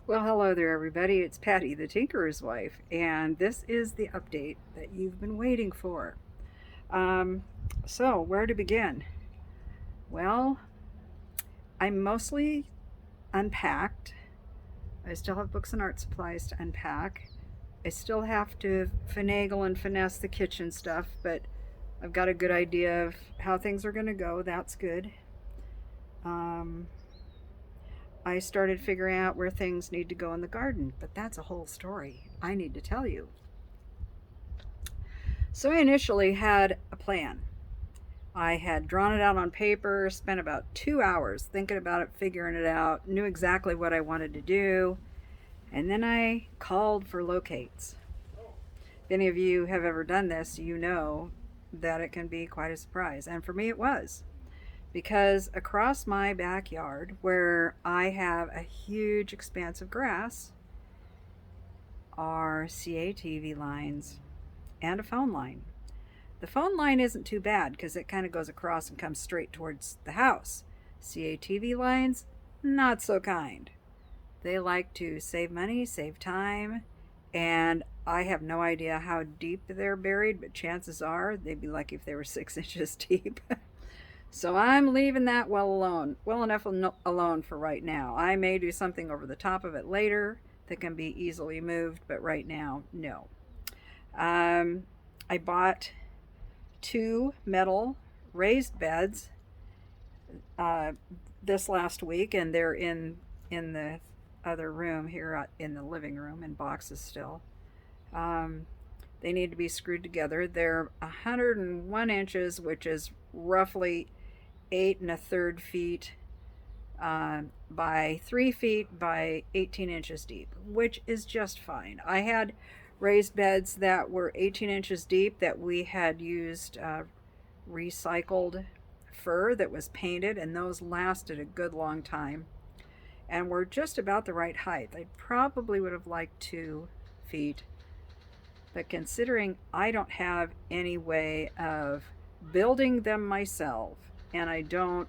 Well, hello there, everybody. It's Patty, the Tinkerer's wife, and this is the update that you've been waiting for. Um, so, where to begin? Well, I'm mostly unpacked. I still have books and art supplies to unpack. I still have to finagle and finesse the kitchen stuff, but I've got a good idea of how things are going to go. That's good. Um, I started figuring out where things need to go in the garden, but that's a whole story I need to tell you. So I initially had a plan. I had drawn it out on paper, spent about 2 hours thinking about it, figuring it out, knew exactly what I wanted to do, and then I called for locates. If any of you have ever done this, you know that it can be quite a surprise. And for me, it was. Because across my backyard, where I have a huge expanse of grass, are CATV lines and a phone line. The phone line isn't too bad because it kind of goes across and comes straight towards the house. CATV lines, not so kind. They like to save money, save time, and I have no idea how deep they're buried, but chances are they'd be lucky if they were 6 inches deep. So I'm leaving that well enough alone for right now. I may do something over the top of it later that can be easily moved, but right now, no. Um, I bought two metal raised beds uh, this last week, and they're in the other room here in the living room in boxes still. Um, they need to be screwed together. They're 101 inches, which is roughly 8 1/3 feet by 3 feet by 18 inches deep, which is just fine. I had raised beds that were 18 inches deep that we had used recycled fur that was painted, and those lasted a good long time and were just about the right height. I probably would have liked 2 feet, but considering I don't have any way of building them myself, and I don't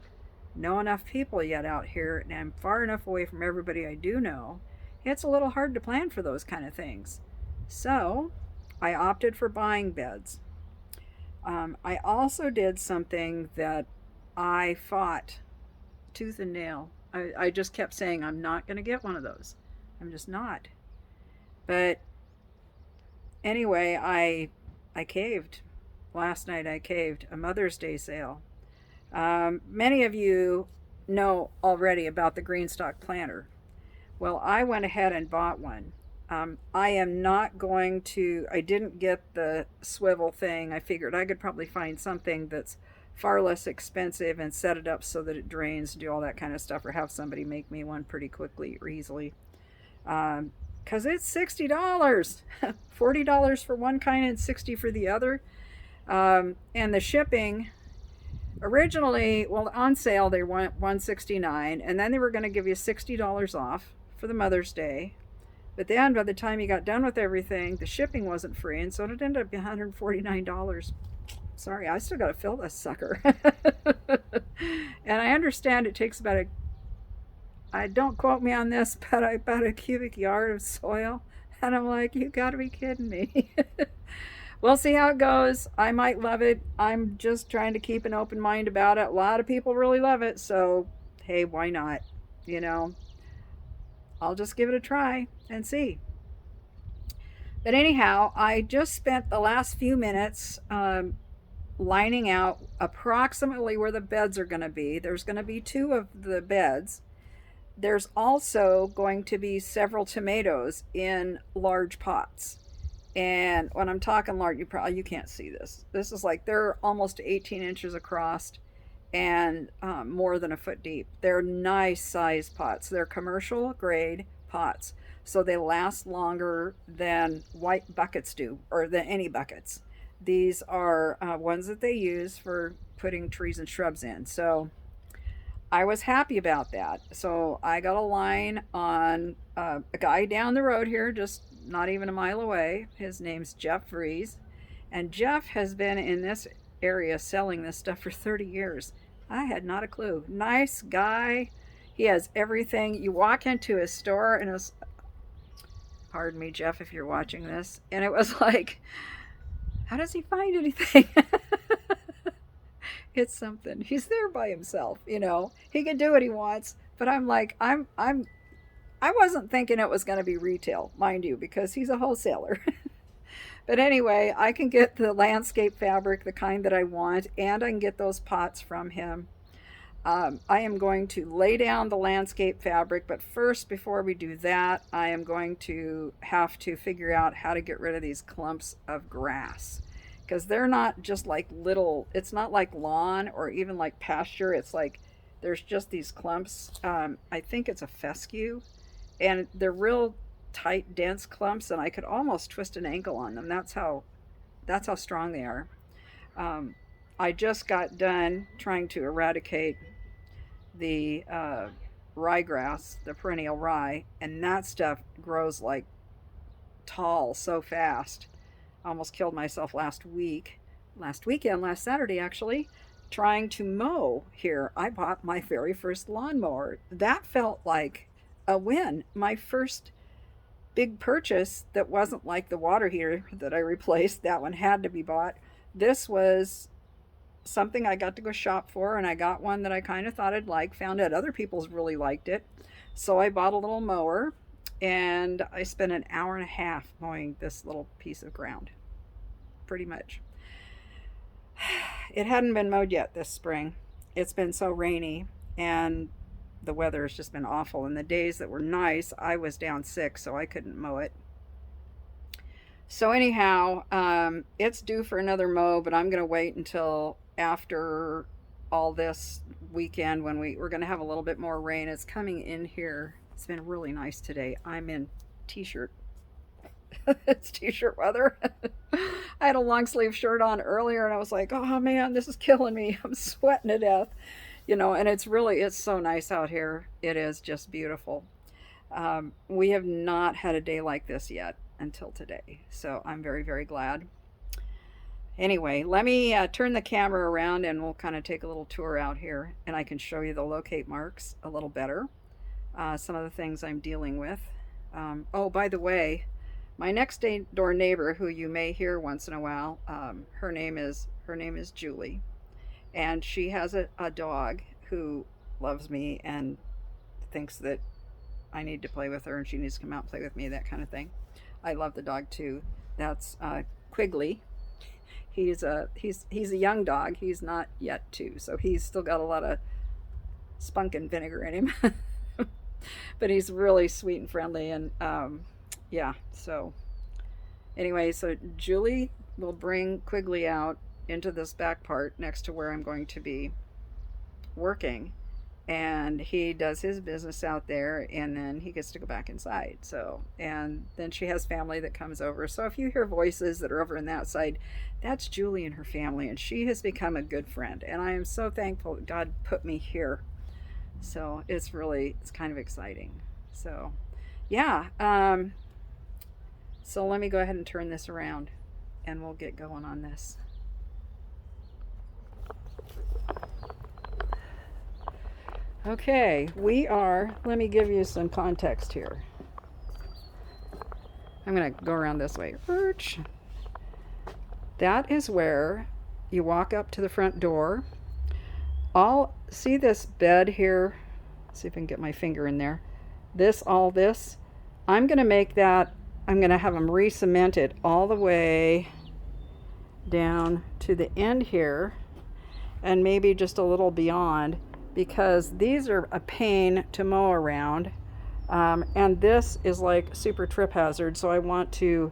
know enough people yet out here, and I'm far enough away from everybody I do know, it's a little hard to plan for those kind of things. So I opted for buying beds. I also did something that I fought tooth and nail. I just kept saying, I'm not going to get one of those. I'm just not. But anyway, I caved. Last night I caved. A Mother's Day sale. Many of you know already about the Greenstock planter. Well, I went ahead and bought one. I am not going to, I didn't get the swivel thing. I figured I could probably find something that's far less expensive and set it up so that it drains, do all that kind of stuff, or have somebody make me one pretty quickly or easily. Because it's $60, $40 for one kind and $60 for the other. And the shipping, originally, well, on sale they went $169, and then they were going to give you $60 off for the Mother's Day. But then by the time you got done with everything, the shipping wasn't free, and so it ended up being $149. Sorry, I still got to fill this sucker. And I understand it takes about I don't quote me on this, but about a cubic yard of soil. And I'm like, you got to be kidding me. We'll see how it goes. I might love it. I'm just trying to keep an open mind about it. A lot of people really love it, so hey, why not? You know, I'll just give it a try and see. But anyhow, I just spent the last few minutes lining out approximately where the beds are going to be. There's going to be two of the beds. There's also going to be several tomatoes in large pots. And when I'm talking large, you can't see this. This is like they're almost 18 inches across and more than a foot deep. They're nice size pots. They're commercial grade pots, so they last longer than white buckets do, or than any buckets. These are ones that they use for putting trees and shrubs in. So I was happy about that. So I got a line on a guy down the road here, just not even a mile away. His name's Jeff Vries. And Jeff has been in this area selling this stuff for 30 years. I had not a clue. Nice guy. He has everything. You walk into his store and pardon me, Jeff, if you're watching this. And it was like, how does he find anything? It's something. He's there by himself, you know. He can do what he wants, but I'm like, I wasn't thinking it was going to be retail, mind you, because he's a wholesaler. But anyway, I can get the landscape fabric, the kind that I want, and I can get those pots from him. I am going to lay down the landscape fabric, but first, before we do that, I am going to have to figure out how to get rid of these clumps of grass. Because they're not just like little, it's not like lawn or even like pasture. It's like there's just these clumps. I think it's a fescue, and they're real tight, dense clumps, and I could almost twist an ankle on them. That's how strong they are. I just got done trying to eradicate the ryegrass, the perennial rye, and that stuff grows like tall so fast. I almost killed myself last Saturday actually, trying to mow here. I bought my very first lawnmower. That felt like a win. My first big purchase that wasn't like the water heater that I replaced. That one had to be bought. This was something I got to go shop for, and I got one that I kind of thought I'd like, found out other people's really liked it. So I bought a little mower, and I spent an hour and a half mowing this little piece of ground, pretty much. It hadn't been mowed yet this spring. It's been so rainy, and the weather has just been awful. And the days that were nice, I was down sick, so I couldn't mow it. So anyhow, it's due for another mow, but I'm going to wait until after all this weekend when we're going to have a little bit more rain. It's coming in here. It's been really nice today. I'm in t-shirt. It's t-shirt weather. I had a long sleeve shirt on earlier, and I was like, oh man, this is killing me. I'm sweating to death. You know, and it's so nice out here. It is just beautiful. We have not had a day like this yet until today, so I'm very, very glad. Anyway, let me turn the camera around and we'll kind of take a little tour out here, and I can show you the locate marks a little better. Some of the things I'm dealing with. Oh, by the way, my next door neighbor, who you may hear once in a while, her name is Julie, and she has a dog who loves me and thinks that I need to play with her and she needs to come out and play with me, that kind of thing. I love the dog too. That's Quigley. He's a young dog. He's not yet 2, so he's still got a lot of spunk and vinegar in him. But he's really sweet and friendly, and yeah. So anyway, so Julie will bring Quigley out into this back part next to where I'm going to be working, and he does his business out there, and then he gets to go back inside. So, and then she has family that comes over. So if you hear voices that are over on that side, that's Julie and her family, and she has become a good friend, and I am so thankful that God put me here. So it's kind of exciting. So yeah, so let me go ahead and turn this around and we'll get going on this. Okay, let me give you some context here. I'm going to go around this way. That is where you walk up to the front door. See this bed here? See if I can get my finger in there. All this. I'm going to have them re-cement it all the way down to the end here, and maybe just a little beyond, because these are a pain to mow around, and this is like super trip hazard. So I want to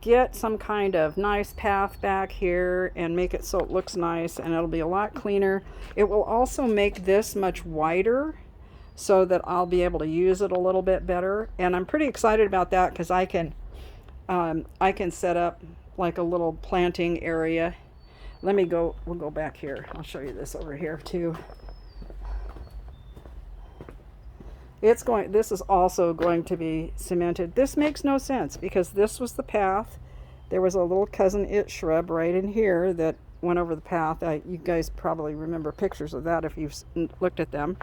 get some kind of nice path back here and make it so it looks nice, and it'll be a lot cleaner. It will also make this much wider so that I'll be able to use it a little bit better, and I'm pretty excited about that because I can set up like a little planting area. We'll go back here. I'll show you this over here too. This is also going to be cemented. This makes no sense because this was the path. There was a little cousin-it shrub right in here that went over the path. You guys probably remember pictures of that if you've looked at them.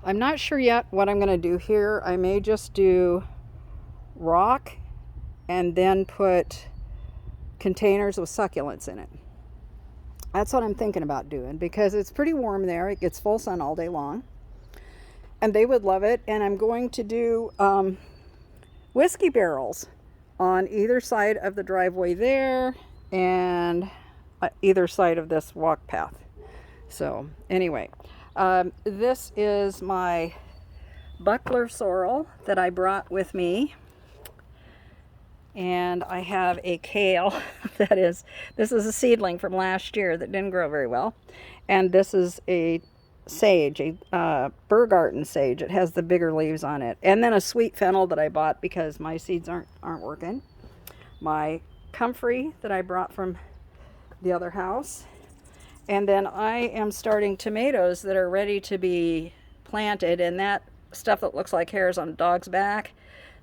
I'm not sure yet what I'm going to do here. I may just do rock and then put containers with succulents in it. That's what I'm thinking about doing because it's pretty warm there. It gets full sun all day long. And they would love it. And I'm going to do whiskey barrels on either side of the driveway there and either side of this walk path. So anyway, this is my buckler sorrel that I brought with me. And I have a kale this is a seedling from last year that didn't grow very well. And this is a sage, a Burgarten sage. It has the bigger leaves on it. And then a sweet fennel that I bought because my seeds aren't working. My comfrey that I brought from the other house. And then I am starting tomatoes that are ready to be planted, and that stuff that looks like hairs on a dog's back,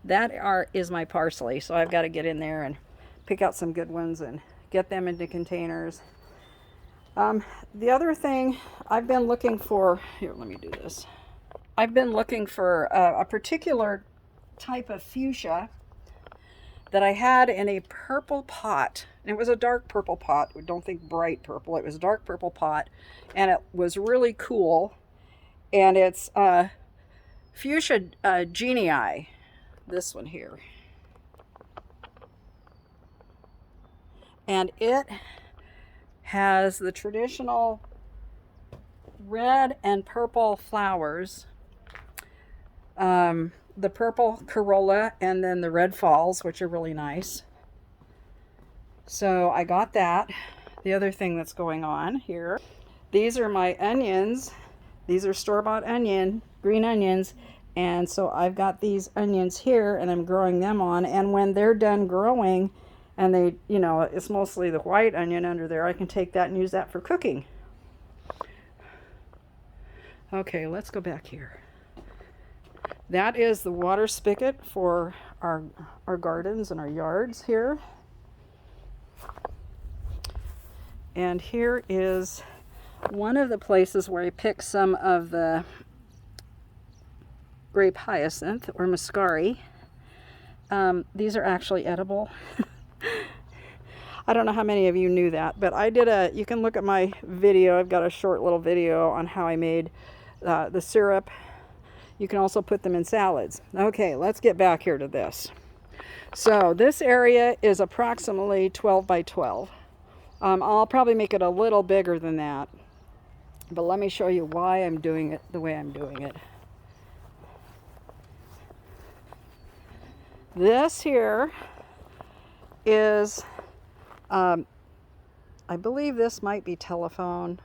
that is my parsley. So I've got to get in there and pick out some good ones and get them into containers. The other thing I've been looking for, here, let me do this. I've been looking for a particular type of fuchsia that I had in a purple pot. And it was a dark purple pot. Don't think bright purple. It was a dark purple pot. And it was really cool. And it's fuchsia genii. This one here. And it has the traditional red and purple flowers. The purple corolla and then the red falls, which are really nice. So I got that. The other thing that's going on here, these are my onions. These are store-bought green onions. And so I've got these onions here and I'm growing them on. And when they're done growing and they, it's mostly the white onion under there, I can take that and use that for cooking. Okay, let's go back here. That is the water spigot for our gardens and our yards here. And here is one of the places where I pick some of the grape hyacinth or muscari. These are actually edible. I don't know how many of you knew that, but I did you can look at my video. I've got a short little video on how I made the syrup. You can also put them in salads. Okay, let's get back here to this. So this area is approximately 12 by 12. I'll probably make it a little bigger than that. But let me show you why I'm doing it the way I'm doing it. This here is, I believe this might be telephone.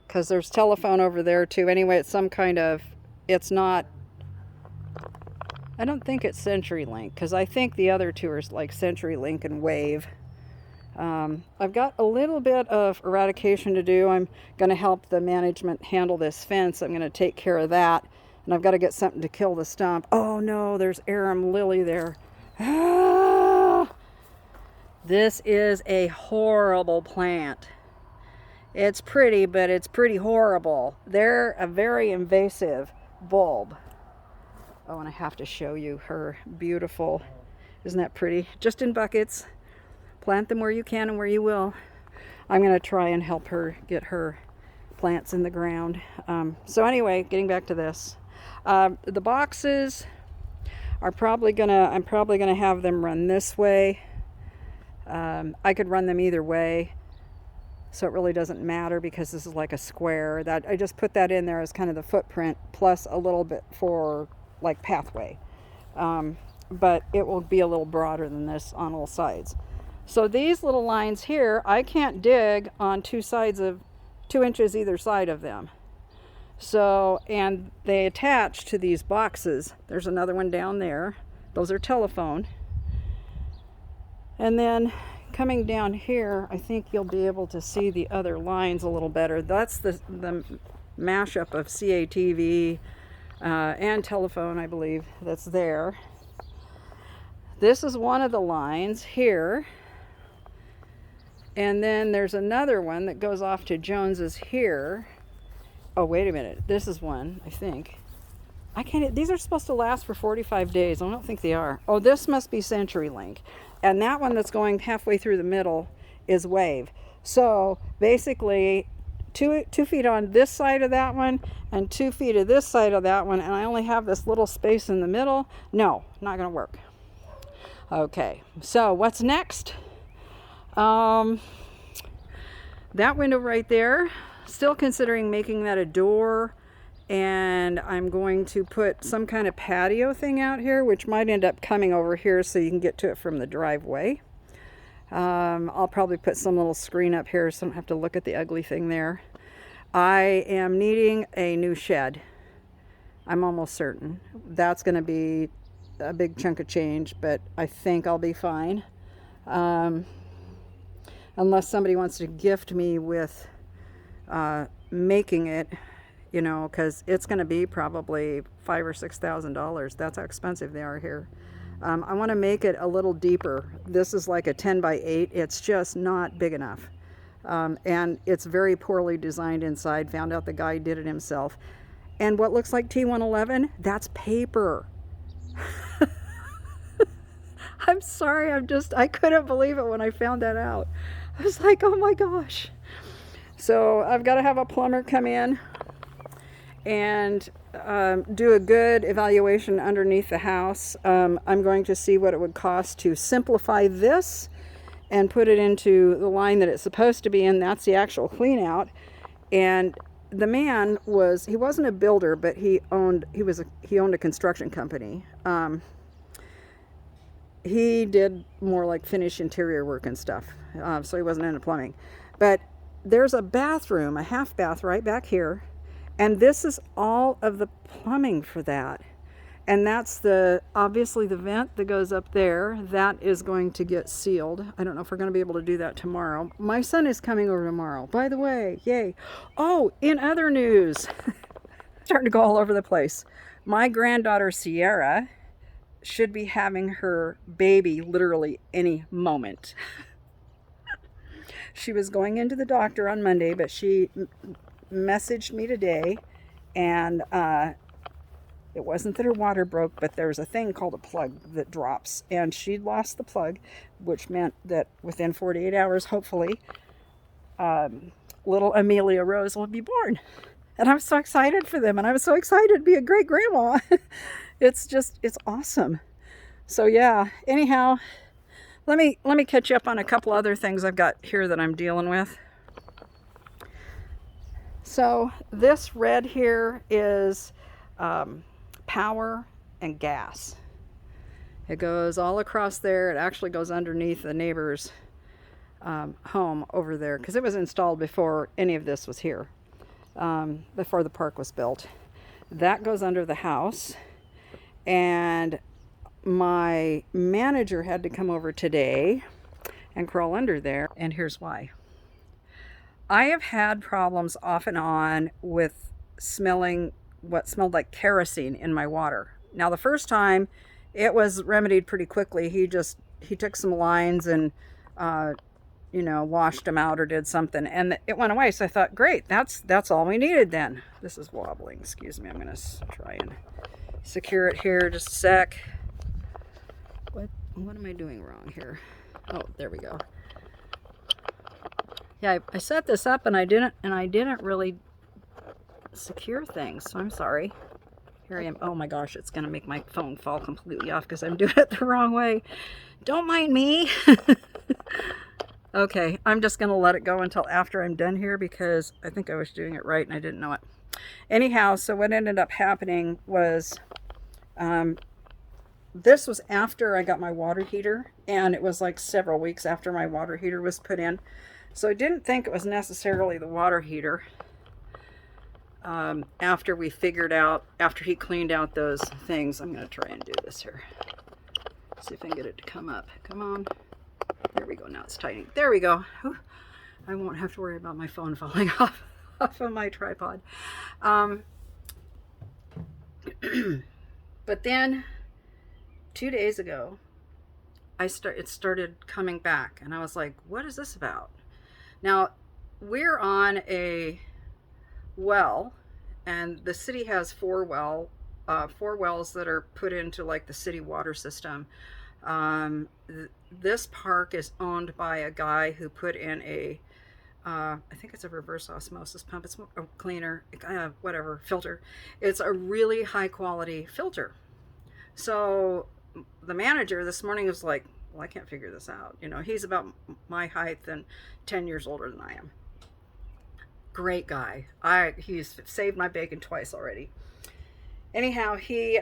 Because there's telephone over there too. Anyway, it's some kind of, it's not, I don't think it's CenturyLink, because I think the other two are like CenturyLink and Wave. I've got a little bit of eradication to do. I'm going to help the management handle this fence. I'm going to take care of that. And I've got to get something to kill the stump. Oh no, there's arum lily there. Ah! This is a horrible plant. It's pretty, but it's pretty horrible. They're a very invasive bulb. Oh, and I have to show you her beautiful, isn't that pretty? Just in buckets. Plant them where you can and where you will. I'm going to try and help her get her plants in the ground. So anyway, getting back to this. The boxes are probably I'm probably gonna have them run this way. I could run them either way. So it really doesn't matter because this is like a square. That I just put that in there as kind of the footprint plus a little bit for like pathway. But it will be a little broader than this on all sides. So these little lines here, I can't dig on 2 inches either side of them. So, and they attach to these boxes. There's another one down there. Those are telephone. And then coming down here, I think you'll be able to see the other lines a little better. That's the mashup of CATV and telephone, I believe, that's there. This is one of the lines here. And then there's another one that goes off to Jones's here. Oh, wait a minute. This is one, I think. I can't, these are supposed to last for 45 days. I don't think they are. Oh, this must be CenturyLink. And that one that's going halfway through the middle is Wave. So basically, 2 feet on this side of that one and 2 feet of this side of that one, and I only have this little space in the middle. No, not going to work. Okay, so what's next? That window right there, still considering making that a door, and I'm going to put some kind of patio thing out here, which might end up coming over here so you can get to it from the driveway. I'll probably put some little screen up here so I don't have to look at the ugly thing there. I am needing a new shed. I'm almost certain. That's going to be a big chunk of change, but I think I'll be fine. Unless somebody wants to gift me with making it, you know, because it's going to be probably $5,000 or $6,000. That's how expensive they are here. I want to make it a little deeper. This is like a 10 by 8. It's just not big enough. And it's very poorly designed inside. Found out the guy did it himself. And what looks like T111, that's paper. I'm sorry, I couldn't believe it when I found that out. I was like, oh my gosh. So I've got to have a plumber come in and do a good evaluation underneath the house. I'm going to see what it would cost to simplify this and put it into the line that it's supposed to be in. That's the actual clean out. And the man he wasn't a builder, but he owned a construction company. He did more like finish interior work and stuff, so he wasn't into plumbing. But there's a bathroom, a half bath right back here, and this is all of the plumbing for that. And that's obviously the vent that goes up there. That is going to get sealed. I don't know if we're going to be able to do that tomorrow. My son is coming over tomorrow, by the way. Yay. Oh, in other news, starting to go all over the place. My granddaughter Sierra should be having her baby literally any moment. She was going into the doctor on Monday, but she messaged me today, and it wasn't that her water broke, but there's a thing called a plug that drops, and she'd lost the plug, which meant that within 48 hours, hopefully, little Amelia Rose will be born. And I'm so excited for them, and I was so excited to be a great grandma. It's awesome. So yeah, anyhow, let me catch you up on a couple other things I've got here that I'm dealing with. So this red here is power and gas. It goes all across there. It actually goes underneath the neighbor's home over there, because it was installed before any of this was here, before the park was built. That goes under the house. And my manager had to come over today and crawl under there, and here's why. I have had problems off and on with smelling what smelled like kerosene in my water. Now, the first time it was remedied pretty quickly. He took some lines and washed them out or did something, and it went away. So I thought, great, that's all we needed then. This is wobbling, excuse me. I'm gonna try and secure it here just a sec. What am I doing wrong here? Oh, there we go. Yeah, I set this up and I didn't really secure things, so I'm sorry. Here I am. Oh my gosh, it's gonna make my phone fall completely off because I'm doing it the wrong way. Don't mind me. Okay, I'm just gonna let it go until after I'm done here, because I think I was doing it right and I didn't know it. Anyhow, so what ended up happening was this was after I got my water heater, and it was like several weeks after my water heater was put in. So I didn't think it was necessarily the water heater. After he cleaned out those things. I'm going to try and do this here. See if I can get it to come up. Come on. There we go. Now it's tightening. There we go. Whew. I won't have to worry about my phone falling off of my tripod. But then 2 days ago, it started coming back, and I was like, what is this about? Now, we're on a well and the city has four wells that are put into like the city water system. This park is owned by a guy who put in I think it's a reverse osmosis pump. It's a cleaner, whatever, filter. It's a really high quality filter. So the manager this morning was like, well, I can't figure this out. He's about my height and 10 years older than I am. Great guy. He's saved my bacon twice already. Anyhow, he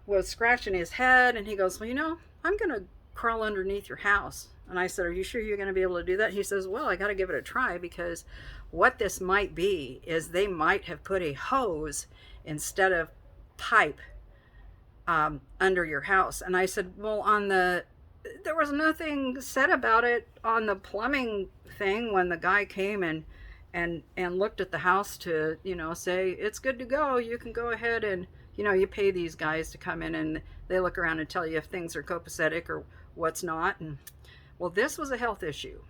was scratching his head and he goes, well, I'm going to crawl underneath your house. And I said, are you sure you're going to be able to do that? He says, well, I got to give it a try, because what this might be is they might have put a hose instead of pipe under your house. And I said, well, there was nothing said about it on the plumbing thing when the guy came and looked at the house to, say, it's good to go. You can go ahead and, you pay these guys to come in and they look around and tell you if things are copacetic or what's not. And well, this was a health issue.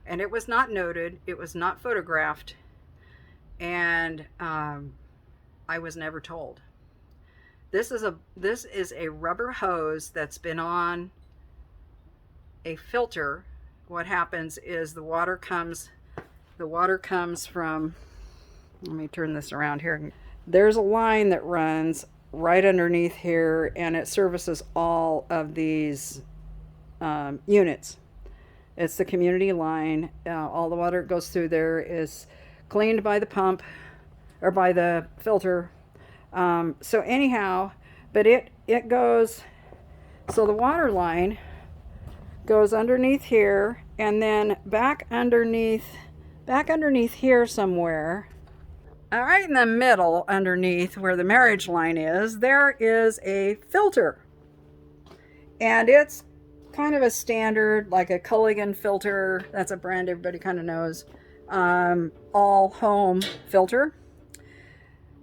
And it was not noted. It was not photographed. And I was never told. This is a rubber hose that's been on a filter. What happens is the water comes from, let me turn this around here. There's a line that runs right underneath here, and it services all of these units. It's the community line. All the water that goes through there is cleaned by the pump or by the filter. So anyhow, but it goes, so the water line goes underneath here, and then back underneath here somewhere. All right, in the middle, underneath where the marriage line is, there is a filter. And it's kind of a standard, like a Culligan filter. That's a brand everybody kind of knows. All home filter.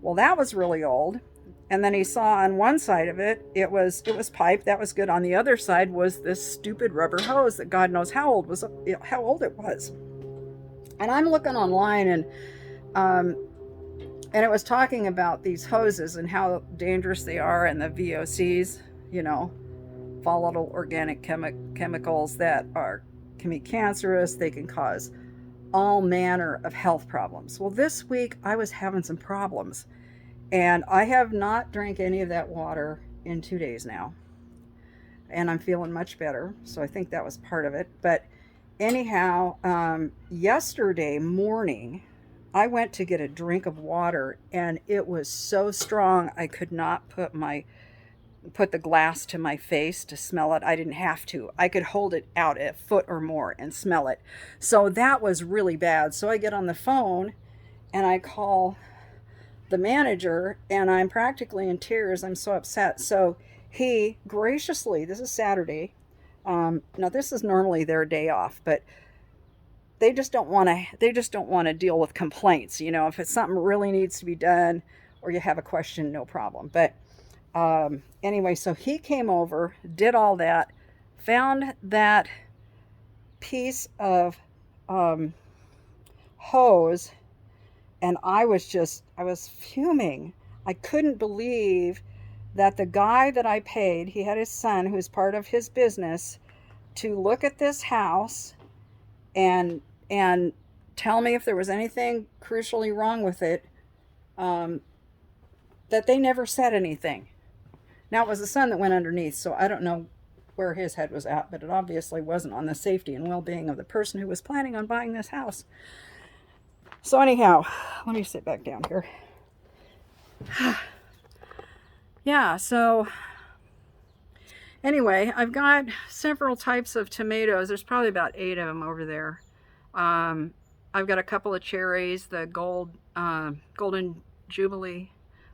Well, that was really old. And then he saw on one side of it, it was pipe. That was good. On the other side was this stupid rubber hose that God knows how old it was. And I'm looking online, and it was talking about these hoses and how dangerous they are, and the VOCs, volatile organic chemicals that can be cancerous. They can cause all manner of health problems. Well, this week I was having some problems, and I have not drank any of that water in 2 days now, and I'm feeling much better. So I think that was part of it. But anyhow, yesterday morning, I went to get a drink of water, and it was so strong I could not put the glass to my face to smell it. I didn't have to. I could hold it out a foot or more and smell it. So that was really bad. So I get on the phone and I call the manager, and I'm practically in tears. I'm so upset. So he graciously, this is Saturday. Now this is normally their day off, but they just don't want to deal with complaints. If it's something really needs to be done or you have a question, no problem. But anyway, so he came over, did all that, found that piece of hose, and I was fuming. I couldn't believe that the guy that I paid, he had his son who's part of his business, to look at this house and tell me if there was anything crucially wrong with it, that they never said anything. Now, it was the son that went underneath, so I don't know where his head was at, but it obviously wasn't on the safety and well-being of the person who was planning on buying this house. So anyhow, let me sit back down here. Yeah, so anyway, I've got several types of tomatoes. There's probably about 8 of them over there. I've got a couple of cherries, the Golden Jubilee,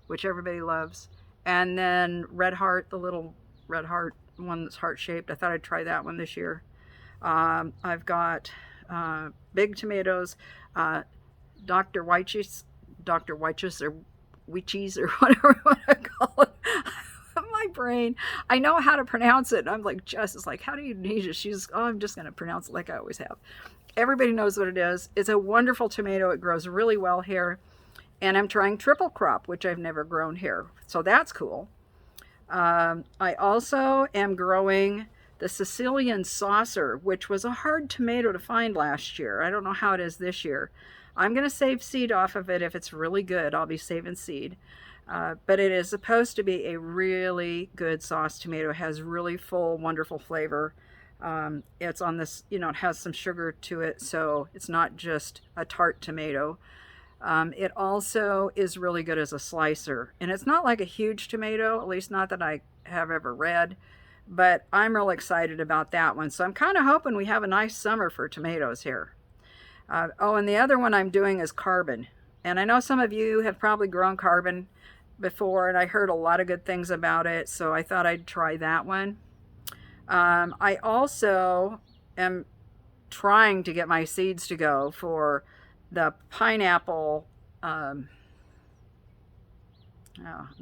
which everybody loves. And then Red Heart, the little Red Heart one that's heart-shaped. I thought I'd try that one this year. I've got big tomatoes, Dr. Whitecheese, or Witchies, or whatever you want to call it. My brain, I know how to pronounce it. I'm like, Jess is like, how do you need it? She's, I'm just going to pronounce it like I always have. Everybody knows what it is. It's a wonderful tomato. It grows really well here. And I'm trying triple crop, which I've never grown here. So that's cool. I also am growing the Sicilian saucer, which was a hard tomato to find last year. I don't know how it is this year. I'm going to save seed off of it. If it's really good, I'll be saving seed. But it is supposed to be a really good sauce tomato. It has really full, wonderful flavor. It's on this, it has some sugar to it, so it's not just a tart tomato. It also is really good as a slicer. And it's not like a huge tomato, at least not that I have ever read. But I'm real excited about that one. So I'm kind of hoping we have a nice summer for tomatoes here. And the other one I'm doing is carbon. And I know some of you have probably grown carbon before, and I heard a lot of good things about it. So I thought I'd try that one. I also am trying to get my seeds to go for the pineapple. I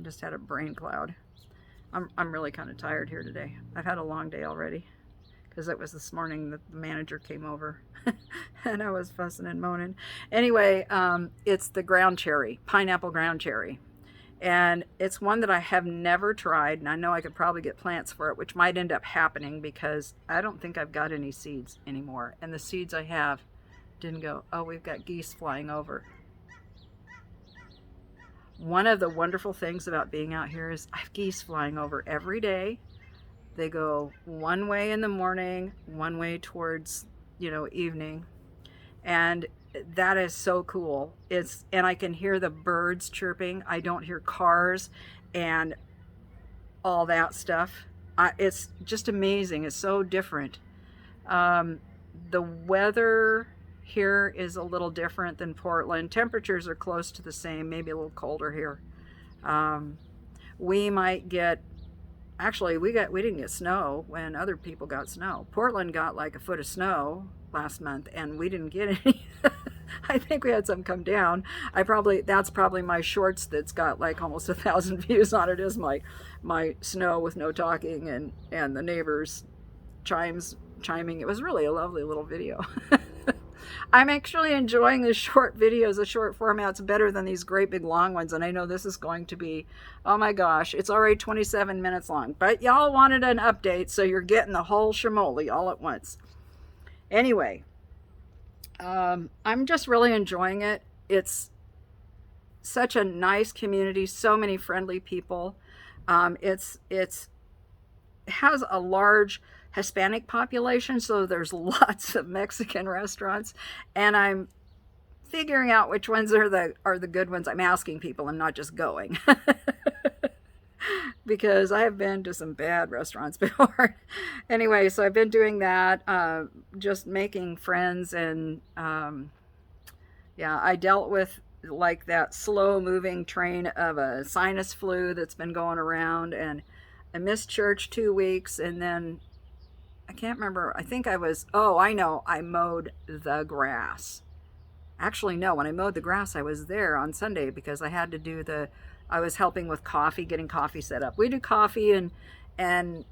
just had a brain cloud. I'm really kind of tired here today. I've had a long day already because it was this morning that the manager came over and I was fussing and moaning. Anyway, it's the ground cherry, pineapple ground cherry. And it's one that I have never tried, and I know I could probably get plants for it, which might end up happening because I don't think I've got any seeds anymore. And the seeds I have didn't go. Oh, we've got geese flying over. One of the wonderful things about being out here is I have geese flying over every day. They go one way in the morning, one way towards, evening. And that is so cool. And I can hear the birds chirping. I don't hear cars and all that stuff. It's just amazing. It's so different. The weather here is a little different than Portland. Temperatures are close to the same, maybe a little colder here. We might get, actually, we didn't get snow when other people got snow. Portland got like a foot of snow last month, and we didn't get any. I think we had some come down. That's probably my shorts that's got like almost 1,000 views on it, is my snow with no talking and the neighbors chiming. It was really a lovely little video. I'm actually enjoying the short videos, the short formats better than these great big long ones. And I know this is going to be, oh my gosh, it's already 27 minutes long. But y'all wanted an update, so you're getting the whole shamoli all at once. Anyway, I'm just really enjoying it. It's such a nice community, so many friendly people. It has a large Hispanic population, so there's lots of Mexican restaurants, and I'm figuring out which ones are the good ones. I'm asking people, I'm not just going. Because I have been to some bad restaurants before. Anyway, so I've been doing that, just making friends, and I dealt with like that slow moving train of a sinus flu that's been going around, and I missed church 2 weeks, and then I can't remember. I think I know, I mowed the grass. Actually, no, when I mowed the grass, I was there on Sunday because I had to do I was helping with coffee, getting coffee set up. We do coffee and a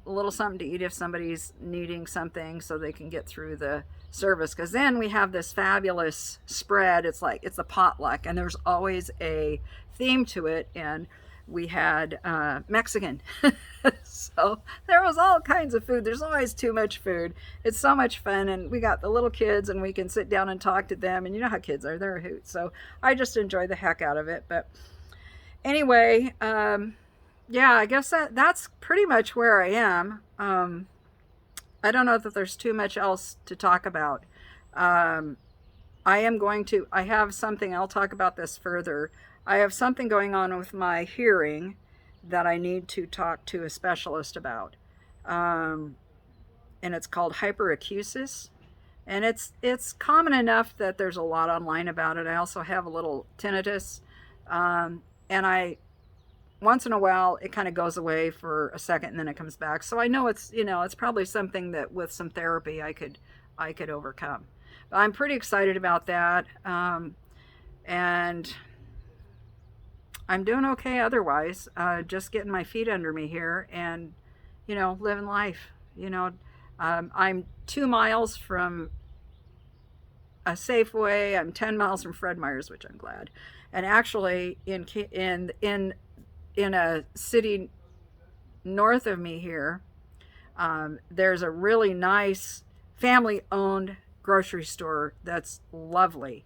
little something to eat if somebody's needing something so they can get through the service. Because then we have this fabulous spread. It's a potluck, and there's always a theme to it. And we had Mexican. So there was all kinds of food. There's always too much food. It's so much fun, and we got the little kids, and we can sit down and talk to them, and you know how kids are, they're a hoot. So I just enjoy the heck out of it. But anyway, I guess that's pretty much where I am. I don't know that there's too much else to talk about. I have something, I'll talk about this further. I have something going on with my hearing that I need to talk to a specialist about. And it's called hyperacusis. And it's common enough that there's a lot online about it. I also have a little tinnitus. And once in a while, it kind of goes away for a second and then it comes back. So I know it's probably something that with some therapy I could overcome. But I'm pretty excited about that. And I'm doing okay otherwise, just getting my feet under me here and, living life. I'm 2 miles from a Safeway. I'm 10 miles from Fred Meyer's, which I'm glad. And actually, in a city north of me here, there's a really nice family-owned grocery store that's lovely,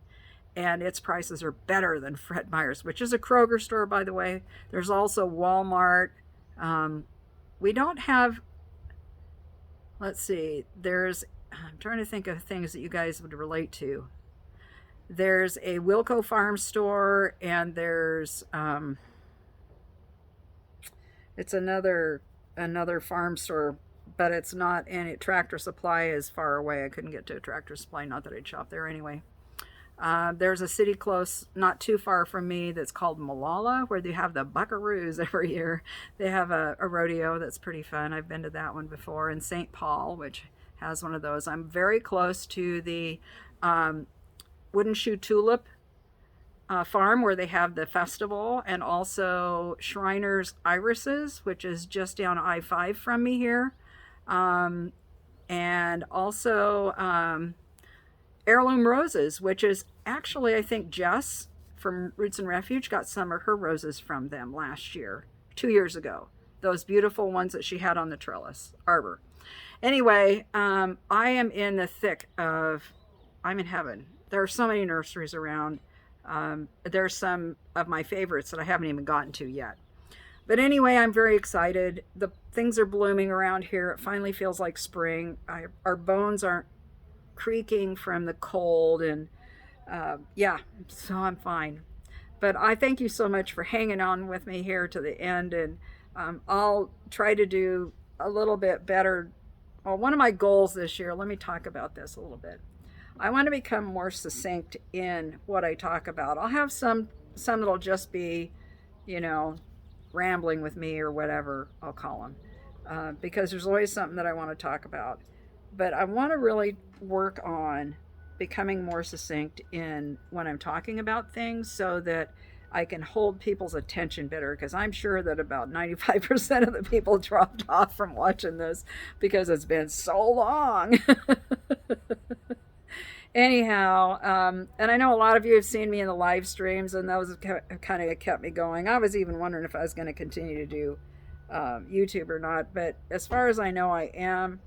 and its prices are better than Fred Meyer's, which is a Kroger store, by the way. There's also Walmart. Um, we don't have, let's see, I'm trying to think of things that you guys would relate to. There's a Wilco Farm store, and it's another farm store, but it's not any. Tractor Supply is far away. I couldn't get to a Tractor Supply, not that I'd shop there anyway. There's a city close, not too far from me, that's called Malala, where they have the Buckaroos every year. They have a rodeo that's pretty fun. I've been to that one before. And St. Paul, which has one of those. I'm very close to the Wooden Shoe Tulip farm, where they have the festival, and also Shriner's Irises, which is just down I-5 from me here. And also Heirloom Roses, which is actually, I think Jess from Roots and Refuge got some of her roses from them last year, 2 years ago. Those beautiful ones that she had on the trellis arbor. Anyway, I am in the thick of, I'm in heaven. There are so many nurseries around. There's some of my favorites that I haven't even gotten to yet. But anyway, I'm very excited. The things are blooming around here. It finally feels like spring. Our bones aren't creaking from the cold, and yeah, so I'm fine. But I thank you so much for hanging on with me here to the end, and I'll try to do a little bit better. Well, one of my goals this year, let me talk about this a little bit. I want to become more succinct in what I talk about. I'll have some that'll just be, rambling with me or whatever I'll call them, because there's always something that I want to talk about. But I want to really work on becoming more succinct in when I'm talking about things, so that I can hold people's attention better, because I'm sure that about 95% of the people dropped off from watching this because it's been so long. Anyhow, and I know a lot of you have seen me in the live streams, and those have kind of kept me going. I was even wondering if I was going to continue to do YouTube or not, but as far as I know, I am.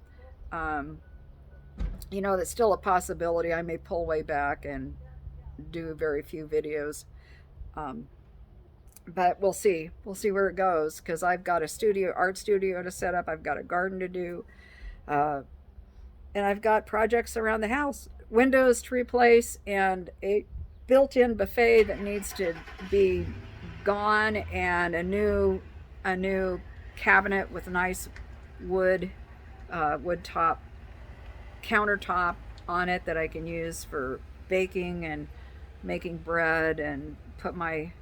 That's still a possibility. I may pull way back and do very few videos, but we'll see. We'll see where it goes, because I've got a art studio to set up. I've got a garden to do, and I've got projects around the house. Windows to replace, and a built-in buffet that needs to be gone, and a new cabinet with nice wood top countertop on it that I can use for baking and making bread, and put my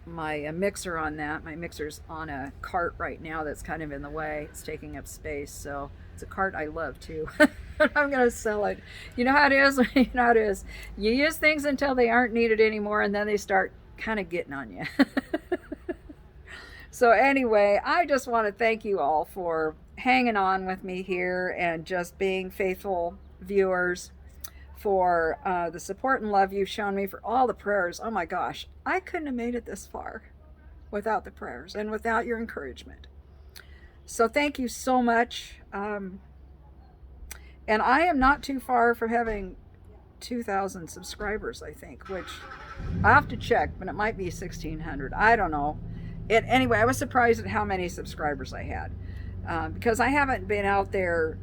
mixer on that. My mixer's on a cart right now that's kind of in the way. It's taking up space, so it's a cart I love too. I'm going to sell it. You know how it is? You know how it is. You use things until they aren't needed anymore, and then they start kind of getting on you. So anyway, I just want to thank you all for hanging on with me here and just being faithful viewers, for the support and love you've shown me, for all the prayers. Oh my gosh, I couldn't have made it this far without the prayers and without your encouragement. So thank you so much. And I am not too far from having 2,000 subscribers, I think, which I have to check, but it might be 1,600. I don't know. Anyway, I was surprised at how many subscribers I had, because I haven't been out there,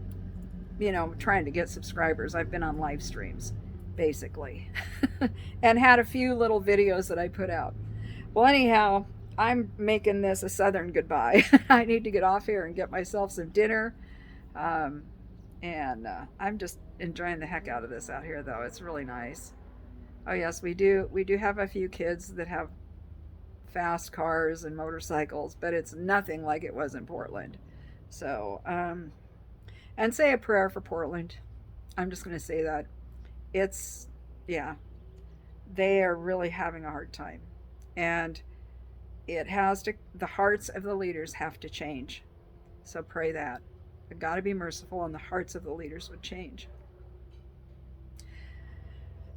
trying to get subscribers. I've been on live streams, basically, and had a few little videos that I put out. Well, anyhow, I'm making this a southern goodbye. I need to get off here and get myself some dinner. And I'm just enjoying the heck out of this out here, though. It's really nice. Oh yes, we do have a few kids that have fast cars and motorcycles, but it's nothing like it was in Portland. So, and say a prayer for Portland. I'm just going to say that. They are really having a hard time. And the hearts of the leaders have to change. So pray that. We've got to be merciful, and the hearts of the leaders would change.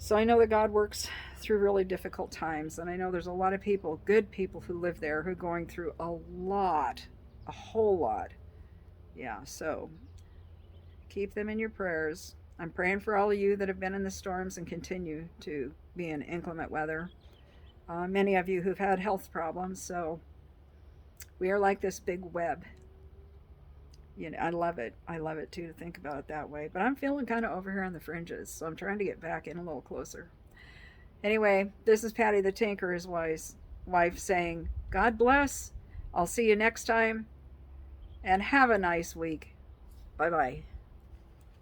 So I know that God works through really difficult times, and I know there's a lot of people, good people who live there, who are going through a lot, a whole lot. Yeah, so keep them in your prayers. I'm praying for all of you that have been in the storms and continue to be in inclement weather. Many of you who've had health problems, so we are like this big web. You know, I love it. I love it too to think about it that way. But I'm feeling kind of over here on the fringes, so I'm trying to get back in a little closer. Anyway, this is Patty the Tinker's wife saying, God bless. I'll see you next time, and have a nice week. Bye bye.